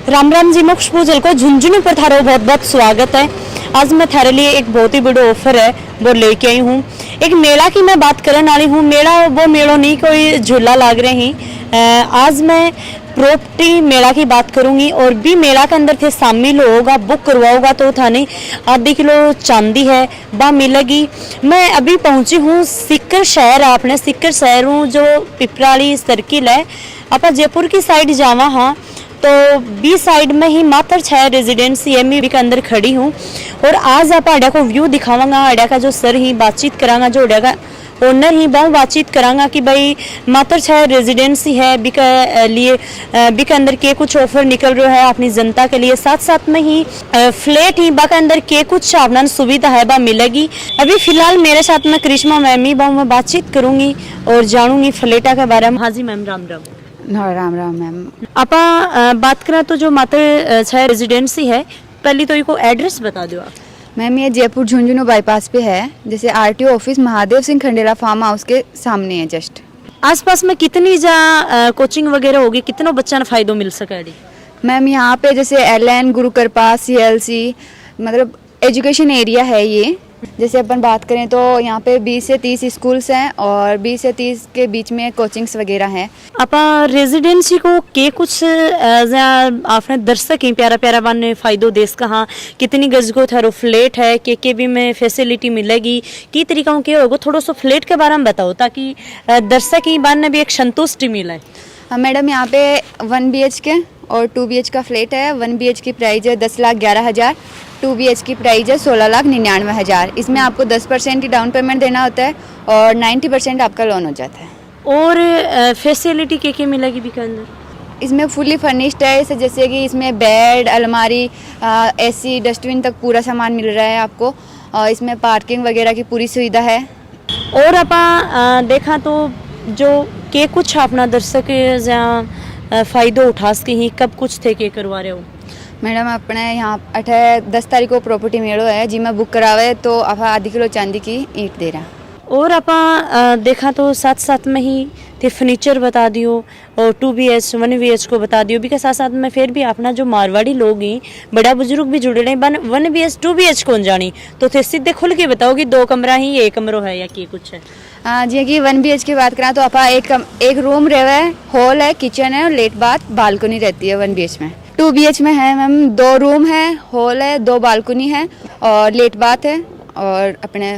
राम राम जी, मोक्ष पूजल को झुंझुनू पर थारो बहुत बहुत स्वागत है। आज मैं थारे लिए एक बहुत ही बड़ा ऑफर है वो लेके आई हूँ। एक मेला की मैं बात करने वाली हूँ। मेला वो मेलो नहीं, कोई झूला लाग रहे हैं। आज मैं प्रॉपर्टी मेला की बात करूंगी और भी मेला के अंदर थे शामिल होगा, बुक करवाओगा तो थाने आधी किलो चांदी है वह मिलेगी। मैं अभी पहुंची हूँ सीकर शहर। आपने सीकर शहर हूँ जो पिपराली सर्किल है। आप जयपुर की साइड जावा हाँ तो बी साइड में ही मातर छाया रेजिडेंसी एमई के अंदर खड़ी हूँ और आज आप अड्डा को व्यू दिखावांगा। अड्डा का जो सर ही बातचीत करांगा, जो अड्डा का ओनर ही बहुत बातचीत करांगा कि भाई मातर छाया रेजिडेंसी है बी के लिए बी के अंदर के कुछ ऑफर निकल रहा है अपनी जनता के लिए। साथ साथ में ही फ्लैट ही बा के अंदर के कुछ अपना सुविधा है बा मिलेगी। अभी फिलहाल मेरे साथ में करिश्मा मैम ही बा, मैं बातचीत करूंगी और जानूंगी फ्लैटा के बारे में। हाँ जी मैम, राम राम। राम राम मैम। आप बात करें तो जो मातर छाया रेजिडेंसी है, पहले तो इनको एड्रेस बता दो आप। मैम ये जयपुर झुंझुनू बाईपास पे है, जैसे RTO office Mahadev Singh Khandela farm house के सामने है जस्ट। आसपास में कितनी कोचिंग वगैरह होगी, कितनों बच्चा ने फायदो मिल सके? मैम यहाँ पे जैसे एलएन, गुरु कृपा, सीएलसी मतलब एजुकेशन एरिया है ये। जैसे अपन बात करें तो यहाँ पे 20 से 30 स्कूल्स हैं और 20 से 30 के बीच में कोचिंग्स वगैरह हैं। आप रेजिडेंसी को के कुछ आपने दर्शक ही प्यारा प्यारा बन फायदो देश कहाँ कितनी गज को थारो फ्लैट है, के भी में फैसिलिटी मिलेगी, की तरीका के होगा, थोड़ा सा फ्लैट के बारे में बताओ ताकि दर्शक ही बन भी एक संतुष्टि मिले। मैडम यहाँ पे 1 BHK और 2 BH का फ्लैट है। 1 BH की प्राइस है 10,11,000, 2 BH की प्राइस है 16,99,000। इसमें आपको 10% ही डाउन पेमेंट देना होता है और 90% आपका लोन हो जाता है। और फैसिलिटी के मिलेगी भी के अंदर? इसमें फुली फर्निश्ड है, जैसे कि इसमें बेड, अलमारी, एसी, डस्टबिन तक पूरा सामान मिल रहा है आपको। इसमें पार्किंग वगैरह की पूरी सुविधा है। और आप देखा तो जो के कुछ अपना दर्शक जहाँ फायदो उठा सके ही कब कुछ थे के करवा रहे हो? मैडम अपने यहाँ 10 तारीख को प्रॉपर्टी मेलो है जी में बुक करावे तो आप आधी किलो चांदी की ईंट दे रहा। और आप देखा तो साथ साथ में ही थे फर्नीचर बता दियो और 2 BH 1 BH को बता दियो भी के साथ साथ में फिर भी अपना जो मारवाड़ी लोग ही बड़ा बुजुर्ग भी जुड़े रहे 1 BH 2 BH कौन जानी तो थे सीधे खुल के बताओगी 2 कमरा ही 1 कमरो है या की कुछ है? जी कि 1 BH की बात करें तो आप एक रूम रहे, हॉल है, किचन है और लेट बाथ बालकनी रहती है 1 BH में। 2 BH में है मैम 2 रूम है, हॉल है, 2 बालकनी है और लेट बाथ है और अपने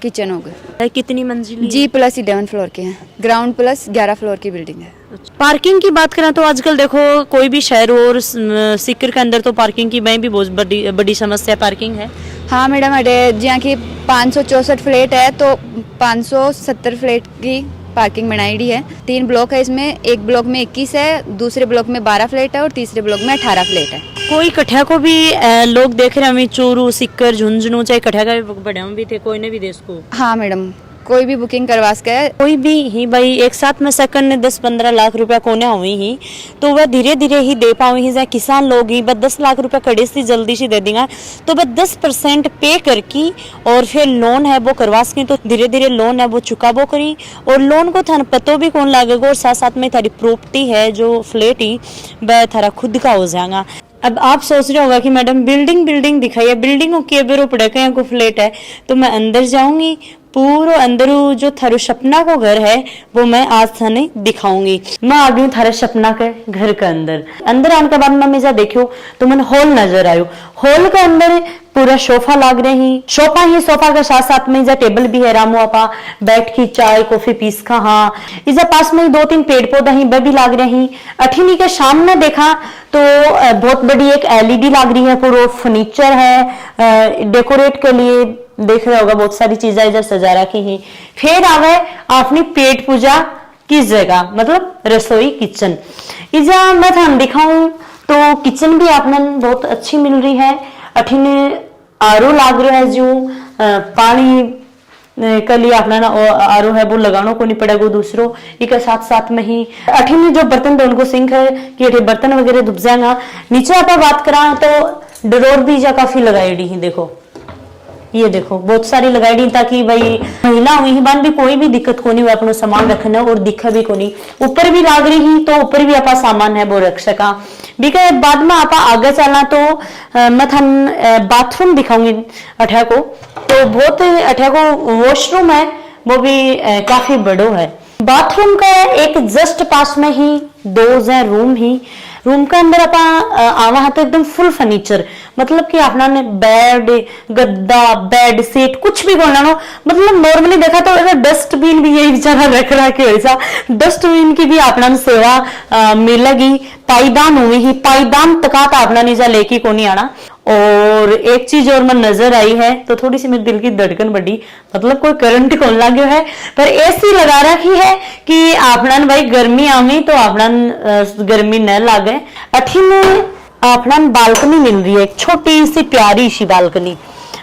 किचन हो गए। कितनी मंजिल? G+11 फ्लोर के हैं, ग्राउंड प्लस 11 फ्लोर की बिल्डिंग है। पार्किंग की बात करें तो आजकल देखो कोई भी शहर और सीकर के अंदर तो पार्किंग की भी बहुत बड़ी समस्या पार्किंग है। हाँ मैडम, अरे जहाँ की 564 फ्लैट है तो 570 फ्लैट की पार्किंग बनाई है। 3 ब्लॉक है इसमें, एक ब्लॉक में 21 है, दूसरे ब्लॉक में 12 फ्लैट है और तीसरे ब्लॉक में 18 फ्लैट है। कोई कठिया को भी लोग देख रहे हैं चूरू, सीकर, झुंझुनू चाहे कठिया का भी बढ़िया भी थे कोई ने भी देश को। हाँ मैडम, कोई भी बुकिंग करवा सके है। कोई भी ही भाई एक साथ में सेकंड ने 10-15 लाख रुपया कोने हुई ही तो वह धीरे धीरे ही दे पाओ ही। किसान लोग ही बस 10 लाख रुपया कड़े से जल्दी से दे देंगे तो बस 10% पे करके और फिर लोन है वो करवा सकें तो धीरे धीरे लोन है वो चुकाबो करी और लोन को थाना पतो भी कौन लागेगा और साथ साथ में थारी प्रॉपर्टी है जो फ्लैट ही वह थारा खुद का हो जाएगा। अब आप सोच रहे होगा कि मैडम बिल्डिंग दिखाई है, बिल्डिंगों के बेरो पड़े कहीं को फ्लैट है तो मैं अंदर जाऊंगी, पूरा अंदर जो थारो सपना को घर है वो मैं आज थाने दिखाऊंगी। मैं आ गई थारे सपना के घर के अंदर आने के बाद में मैं जा देखियो तो मैंने हॉल नजर आयो। हॉल के अंदर पूरा सोफा लाग रहे ही, सोफा के साथ साथ में टेबल भी है, रामो आपा बैठ की चाय कॉफी पीस का। हाँ इस पास में 2-3 पेड़ पौधा ही वह भी लाग रहे ही। अठीनी के सामने देखा तो बहुत बड़ी एक LED लाग रही है, पूरा फर्नीचर है डेकोरेट के लिए देख रहा होगा, बहुत सारी चीजें इधर सजा रखी ही। फिर आवे अपनी पेट पूजा की जगह मतलब रसोई किचन। इजा मैं थान दिखाऊं तो किचन भी आपने बहुत अच्छी मिल रही है। अठीने आरो लाग रहा है जो पानी के लिए अपना आरो है वो लगानो को नहीं पड़ेगा दूसरो। इसके साथ साथ में ही अठीने जो बर्तन धोने को सिंक है कि बर्तन वगैरह धुप जाएगा। नीचे आप बात करा तो डोर भी जा काफी लगाई दी ही, देखो ये देखो बहुत सारी लगाई दी ताकि भाई महिला हुई ही बान भी कोई भी दिक्कत को नहीं हुआ अपना सामान रखना और दिखा भी को नहीं। ऊपर भी लाग रही ही तो ऊपर भी अपना सामान है वो रख सका। बीके बाद में आप आगे चलना तो मैं थन बाथरूम दिखाऊंगी अठा को। तो बहुत अठा को वॉशरूम है वो भी काफी बड़ो है। बाथरूम का एक जस्ट पास में ही दो है रूम ही। रूम के अंदर आप आवा है तो एकदम फुल फर्नीचर, मतलब कि अपना ने बेड गद्दा बेड सीट कुछ भी बोलना नो, मतलब नॉर्मली देखा तो डस्टबिन भी यही बेचारा रख रहा के वैसा डस्टबिन की भी अपना सेवा मिलेगी। पाईदान हुई ही पाईदान तक अपना नीचा लेके को नहीं आना। और एक चीज और मन नजर आई है तो थोड़ी सी मेरे दिल की धड़कन बढ़ी, मतलब कोई करंट कौन लगे है पर एसी लगा रखी है कि अपना भाई गर्मी आवी तो अपना गर्मी न लागे। अठी में अपना बालकनी मिल रही है, एक छोटी सी प्यारी सी बालकनी।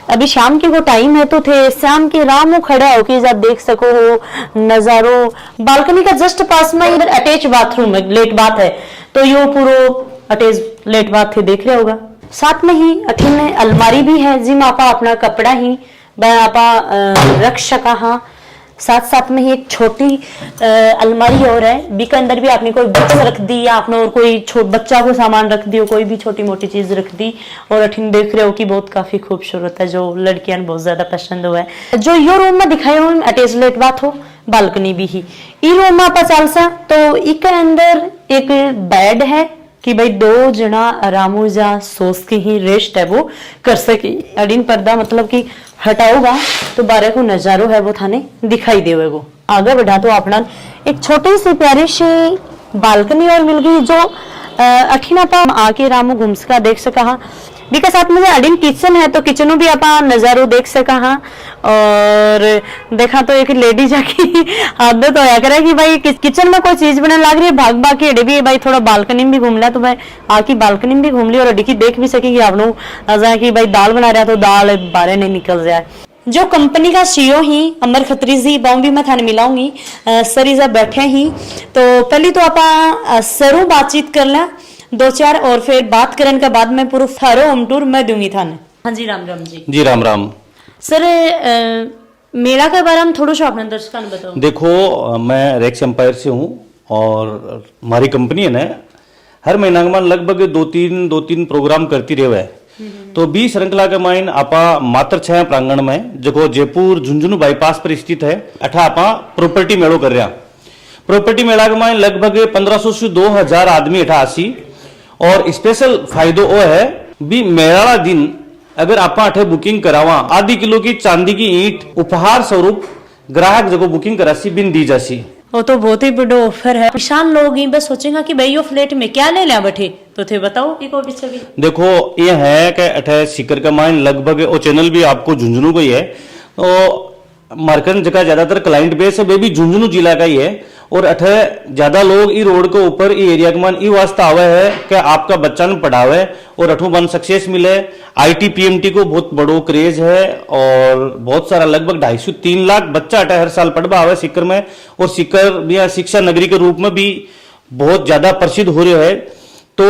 अभी शाम की वो टाइम है तो थे शाम के रामो खड़ा हो कि आप देख सको हो नजारो। बालकनी का जस्ट पास में इधर अटैच बाथरूम है, लेट बाथ है, तो यो पूरा अटैच लेट बाथ है देख रहे होगा। साथ में ही अठी में अलमारी भी है जिसमें आपा अपना कपड़ा ही आपा रख सका। हाँ, साथ साथ में ही एक छोटी अलमारी और है, बी के अंदर भी आपने कोई बुक्स रख दी या आपने और कोई बच्चा को सामान रख दियो, कोई भी छोटी मोटी चीज रख दी। और अठीन देख रहे हो कि बहुत काफी खूबसूरत है, जो लड़कियां बहुत ज्यादा पसंद हुआ है। जो यो रूम में दिखाई हो अटैच लेट बाथ हो, बालकनी भी ही ई रूम में आप चलसा तो इके अंदर एक बेड है कि भाई दो जना आराम जा सोच के ही रेस्ट है वो कर सके। अड़ीन पर्दा मतलब कि हटाओगा तो बारह को नजारो है वो थाने दिखाई देवेगो। आगे बढ़ा तो अपना एक छोटी सी प्यारी सी बालकनी और मिल गई जो अठीना पा आके रामू घूम सका देख सका। बीके साथ में अडीन किचन है तो किचनों भी आप नजारो देख सका। हाँ, और देखा तो एक लेडी जाकी आदत होया करे कि भाई किचन में कोई चीज बनने लग रही है भाग भाग के अड़ी भी भाई थोड़ा बालकनी में भी घूम लिया तो भाई आकी बालकनी में भी घूम ली और अड़ी की देख भी सके कि आपनो जाए कि भाई दाल बना रहा तो दाल बारे नहीं निकल जाए। जो कंपनी का सीईओ ही अमर खत्री जी बाऊ भी मैं थाने मिलाऊंगी सर इजा बैठे ही। तो पहली तो आप सरू बातचीत कर लें दो चार और फिर बात करने के बाद में पूरा थारो होम टूर मैं दूंगी थाने। हाँ जी राम राम जी राम राम सर। मेला के बारे में थोड़ा सा अपने दर्शकों ने बताओ। देखो मैं रेक्स एम्पायर से हूँ और हमारी कंपनी है ना हर महीना में लगभग दो तीन प्रोग्राम करती रहे है। तो 20 श्रृंखला के माइन आपा मात्र 6 प्रांगण में जो जयपुर झुंझुनू बाईपास पर स्थित है अठा आपा प्रॉपर्टी मेड़ो कर रहा। प्रॉपर्टी मेला के माइन लगभग 1500 से 2000 आदमी अठा आसी। और स्पेशल फायदो वो है भी मेला दिन अगर आप अठे बुकिंग करावा आधी किलो की चांदी की ईंट उपहार स्वरूप ग्राहक जगह बुकिंग करासी बिन दी जासी। वो तो बहुत ही बड़ा ऑफर है। किसान लोग ही बस सोचेंगे कि भाई यो फ्लैट में क्या ले लिया बैठे तो थे बताओ कि को पीछे भी देखो ये है कि अठे सीकर का माइन लगभग वो चैनल भी आपको झुंझुनू का ही है। तो मार्कन जगह ज्यादातर क्लाइंट बेस है वे भी झुंझुनू जिला का ही है। और अठे ज्यादा लोग ई रोड के ऊपर ई एरिया के मान ई वास्ते आवे है कि आपका बच्चा ने पढ़ावे और अठू मन सक्सेस मिले। आईटी पीएमटी को बहुत बड़ो क्रेज है और बहुत सारा लगभग 250 से 3 लाख बच्चा अठे हर साल पढ़वा आवे सीकर में। और सीकर भी शिक्षा नगरी के रूप में भी बहुत ज्यादा प्रसिद्ध हो रहे है। तो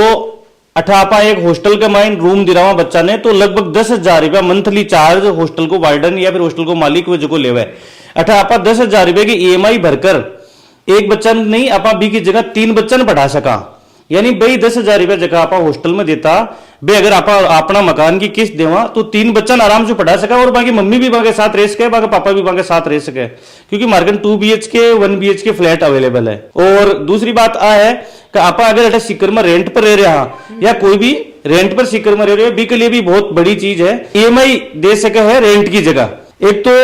अठा आपा एक हॉस्टल के माइन रूम दिलावा बच्चा ने तो लगभग 10,000 रुपया मंथली चार्ज हॉस्टल को वार्डन या फिर हॉस्टल को मालिक वे जो लेवे। अठा आपा 10,000 रुपये की ईएमआई भरकर एक बच्चा नहीं आपा बी की जगह 3 बच्चा ने पढ़ा सका। यानी भाई 10,000 रुपया जगह आपा हॉस्टल में देता बे अगर आपा अपना मकान की किस्त देवा तो 3 बच्चा आराम से पढ़ा सका और बाकी मम्मी भी बाके साथ रह सके बाकी पापा भी बाके साथ रह सके क्योंकि market 2 BHK 1 BHK flat available है। और दूसरी बात आ है कि आपा अगर अठे सीकर में रेंट पर रह रहा या कोई भी रेंट पर सीकर में रह रहे बी के लिए भी बहुत बड़ी चीज है ईएमआई दे सके है रेंट की जगह। एक तो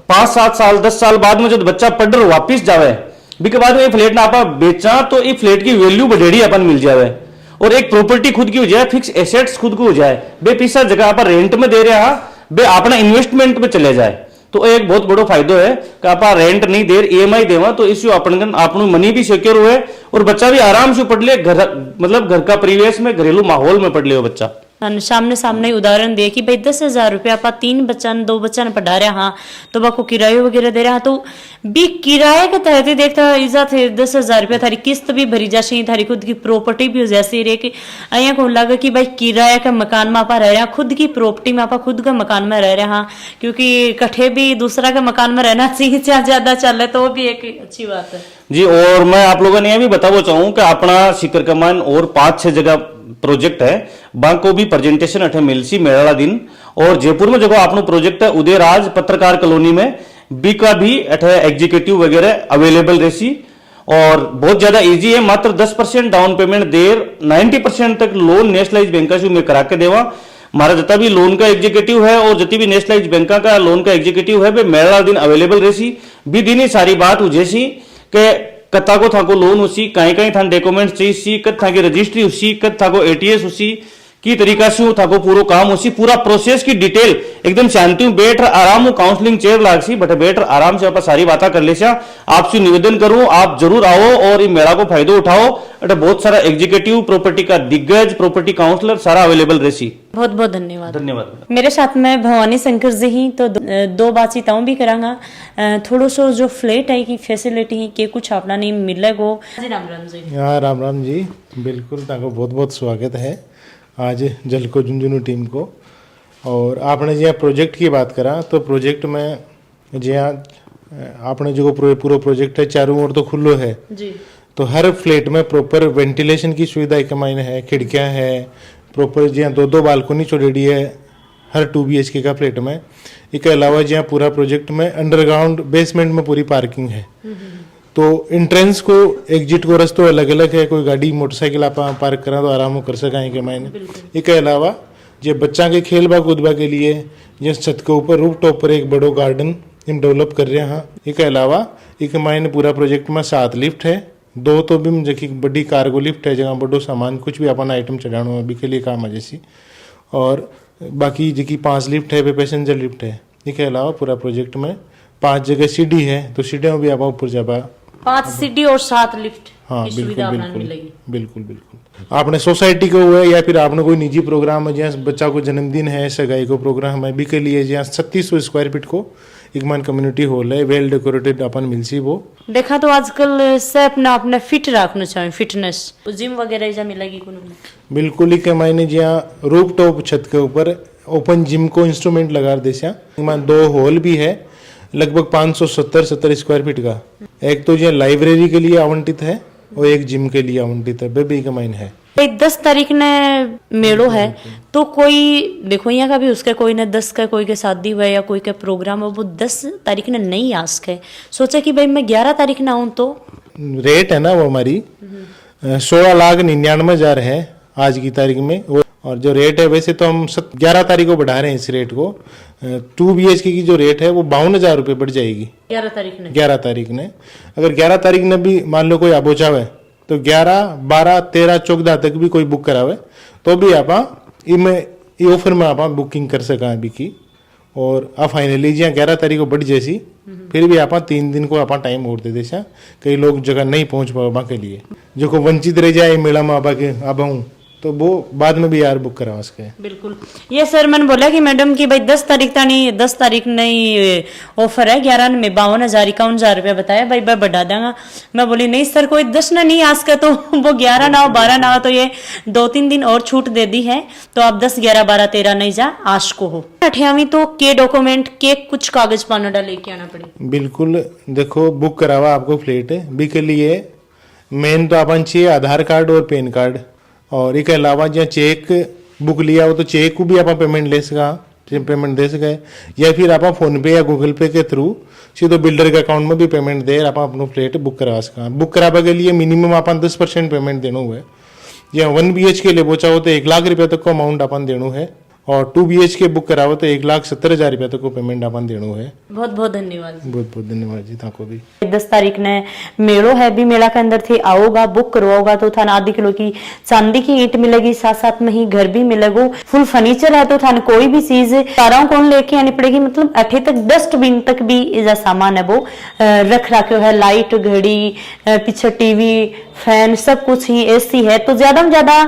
5-7 साल 10 साल बाद में जब बच्चा पढ़ रहा वापिस जावे बी के बाद में फ्लैट ना आपा बेचा तो ये फ्लैट की वैल्यू बढ़ेड़ी अपन मिल जावे और एक प्रॉपर्टी खुद की हो जाए फिक्स एसेट्स खुद को हो जाए बे पैसा जगह आप रेंट में दे रहा बे अपना इन्वेस्टमेंट में चले जाए। तो एक बहुत बड़ो फायदो है कि आप रेंट नहीं दे ईएमआई देवा तो इससे अपन मनी भी सिक्योर हुए और बच्चा भी आराम से पढ़ ले घर मतलब घर का परिवेश में घरेलू माहौल में पढ़ ले बच्चा। सामने सामने उदाहरण दे कि भाई 10,000 रुपया आप 3 बच्चा 2 बच्चा ने पढ़ा रहा। हाँ तो बाको किराया वगैरह दे रहा तो भी किराए के तहत ही देखता इजा थे 10,000 रुपया थारी किस्त भी भरी जासी थारी खुद की प्रॉपर्टी भी हो जैसी रे कि अया को लगा कि भाई किराया के मकान में आप रह रहे खुद की प्रॉपर्टी में आप खुद का मकान में रह रहे। हाँ क्योंकि कठे भी दूसरा के मकान में रहना चाहिए ज्यादा चले तो भी एक अच्छी बात है जी। और मैं आप लोगों ने यह भी बताना चाहूँ कि अपना सीकर कमान और 5-6 जगह प्रोजेक्ट है बांक को भी प्रेजेंटेशन अठे मिलसी मेला दिन। और जयपुर में जो आपनो प्रोजेक्ट है उदयराज पत्रकार कॉलोनी में बी का भी अठे एग्जीक्यूटिव वगैरह अवेलेबल रहसी और बहुत ज्यादा इजी है। मात्र 10% डाउन पेमेंट देर 90% तक लोन नेशनलाइज बैंक में करा के देवा। हमारा जितना भी लोन का एग्जीक्यूटिव है और जितनी भी नेशनलाइज बैंक का लोन का एग्जीक्यूटिव है वे मेरा दिन अवेलेबल रहसी। भी दिन ही सारी बात हो जैसी के कत्ता को था को लोन उसी कहीं कहीं था डॉक्यूमेंट चाहिए कत था की रजिस्ट्री उसी कत था को एटीएस उसी की तरीका से था को पूरा काम उसी पूरा प्रोसेस की डिटेल एकदम शांति में बैठ आराम काउंसलिंग चेयर लाग सी बट बैठ आराम से आप सारी बातें कर ले। आपसे निवेदन करूं आप जरूर आओ और इस मेला को फायदो उठाओ। अटे बहुत सारा एग्जीक्यूटिव प्रॉपर्टी का दिग्गज प्रॉपर्टी काउंसलर सारा अवेलेबल रहसी। बहुत बहुत धन्यवाद। धन्यवाद। मेरे साथ में भवानी शंकर जी ही तो दो बातचीताओं भी करांगा। थोड़ो सो जो फ्लैट है की फैसिलिटी है के कुछ अपना नहीं मिलेगो। जी राम राम जी। हाँ राम राम जी, बिल्कुल ताको बहुत बहुत स्वागत है आज जलको झुंझुनू टीम को। और आपने जो प्रोजेक्ट की बात करा तो प्रोजेक्ट में जो आपने जो पूरा प्रोजेक्ट है चारों ओर तो खुलो है जी। तो हर फ्लैट में प्रॉपर वेंटिलेशन की सुविधा एक मायने है, खिड़कियां है प्रॉपर जो दो बालकोनी छोड़ी है हर 2 BHK का फ्लैट में। इसके अलावा जो पूरा प्रोजेक्ट में अंडरग्राउंड बेसमेंट में पूरी पार्किंग है। तो एंट्रेंस को एग्जिट को रस्तो अलग अलग है। कोई गाड़ी मोटरसाइकिल आप पार्क करा तो आराम कर सकें के मायने। इसके अलावा जो बच्चा के खेलबा कूदबा के लिए जिस छत के ऊपर रूफ टॉप पर एक बड़ो गार्डन हम डेवलप कर रहे हैं। इसके अलावा एक मायने पूरा प्रोजेक्ट में 7 लिफ्ट है, 2 तो भी जबकि बड़ी कार्गो लिफ्ट है जगह बड़ो सामान कुछ भी अपन आइटम चढ़ाना अभी के लिए काम है जैसी। और बाकी जी 5 लिफ्ट है वे पैसेंजर लिफ्ट है। इसके अलावा पूरा प्रोजेक्ट में 5 जगह सीढ़ी है तो सीढ़ियों भी आप ऊपर जाबा 5 सीढ़ी और 7 लिफ्ट हाँ की बिल्कुल सुविधा बिल्कुल मिलेगी। बिल्कुल बिल्कुल। आपने सोसाइटी को हुआ या फिर आपने कोई निजी प्रोग्राम है जहाँ बच्चा को जन्मदिन है सगाई को प्रोग्राम है भी के लिए जहाँ 3600 स्क्वायर फीट को एक मान कम्युनिटी हॉल है वेल डेकोरेटेड अपन मिलसी वो। देखा तो आजकल से अपना अपने फिट रखना चाहिए फिटनेस जिम वगैरह जा मिलेगी बिल्कुल ही के मायने जहाँ रूफ टॉप छत के ऊपर ओपन जिम को इंस्ट्रूमेंट लगा दे 2 हॉल भी है लगभग 570 स्क्वायर फीट का। एक तो जो लाइब्रेरी के लिए आवंटित है और एक जिम के लिए आवंटित है बेबी का माइन है। 10 तारीख ने मेलो है तो कोई देखो यहाँ का भी उसका कोई न 10 का कोई के शादी हुआ या कोई का प्रोग्राम हो वो 10 तारीख ने नहीं आ सके सोचा कि भाई मैं 11 तारीख ना आऊँ तो रेट है ना वो हमारी 16,99,000 है आज की तारीख में। और जो रेट है वैसे तो हम 11 तारीख को बढ़ा रहे हैं इस रेट को। 2 BHK की जो रेट है वो 52,000 रुपये बढ़ जाएगी 11 तारीख ने। अगर 11 तारीख ने भी मान लो कोई आबोचावे तो 11, 12, 13, 14 तक भी कोई बुक करावे तो भी आप ऑफर में आप बुकिंग कर सका अभी की। और आप फाइनली जहाँ 11 तारीख को बढ़ जैसी फिर भी आप 3 दिन को आप टाइम और दे देसा। कई लोग जगह नहीं पहुंच पावा के लिए जो को वंचित रह जाए मेला में अब हूँ तो वो बाद में भी यार बुक करा सके। बिल्कुल ये सर मैंने बोला कि मैडम की भाई 10 तारीख नहीं ऑफर है 11 में 52,000 51,000 रुपया बताया भाई मैं बढ़ा दूंगा। मैं बोली नहीं सर कोई 10 ना नहीं आ सका तो वो 11 ना हो 12 ना हो तो ये 2-3 दिन और छूट दे दी है तो आप 10, 11, 12, 13 नहीं जा आज को हो 28वीं तो के डॉक्यूमेंट के कुछ कागज पाना लेके आना पड़े। बिल्कुल देखो बुक करावा आपको फ्लैट बी के लिए मेन तो अपन चाहिए आधार कार्ड और पैन कार्ड। और इसके अलावा जहाँ चेक बुक लिया हो तो चेक को भी आप पेमेंट ले सका पेमेंट दे सके या फिर आप फोन पे या गूगल पे के थ्रू सीधो बिल्डर के अकाउंट में भी पेमेंट दे आप अपना फ्लैट बुक करा सका। बुक कराने के लिए मिनिमम आप 10% पेमेंट देना हुआ है। या 1 BHK ले बोचा हो तो 1 लाख रुपया तक को अमाउंट अपन देना है और 2 BHK बुक कराओ तो 1,70,000 रुपया तक को पेमेंट अपन देना है। बहुत बहुत धन्यवाद। बहुत बहुत धन्यवाद जी ताको भी। 10 तारीख ने मेलो है भी मेला के अंदर थे आओगा बुक करवाओगा तो थाना आधी किलो की चांदी की ईंट मिलेगी साथ साथ में ही घर भी मिलेगा फुल फर्नीचर है तो थाने कोई भी चीज सारा कौन लेके आनी पड़ेगी मतलब 8 तक डस्टबिन तक भी इजा सामान है वो रख रखे है लाइट घड़ी पीछे टीवी फैन सब कुछ ही एसी है तो ज्यादा से ज्यादा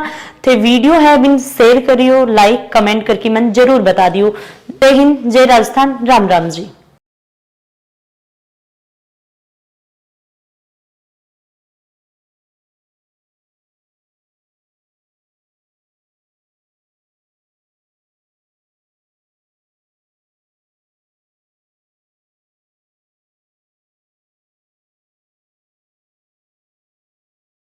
थे वीडियो है बिन शेयर करियो लाइक कमेंट करके मन जरूर बता दियो। जय हिंद जय राजस्थान राम राम जी।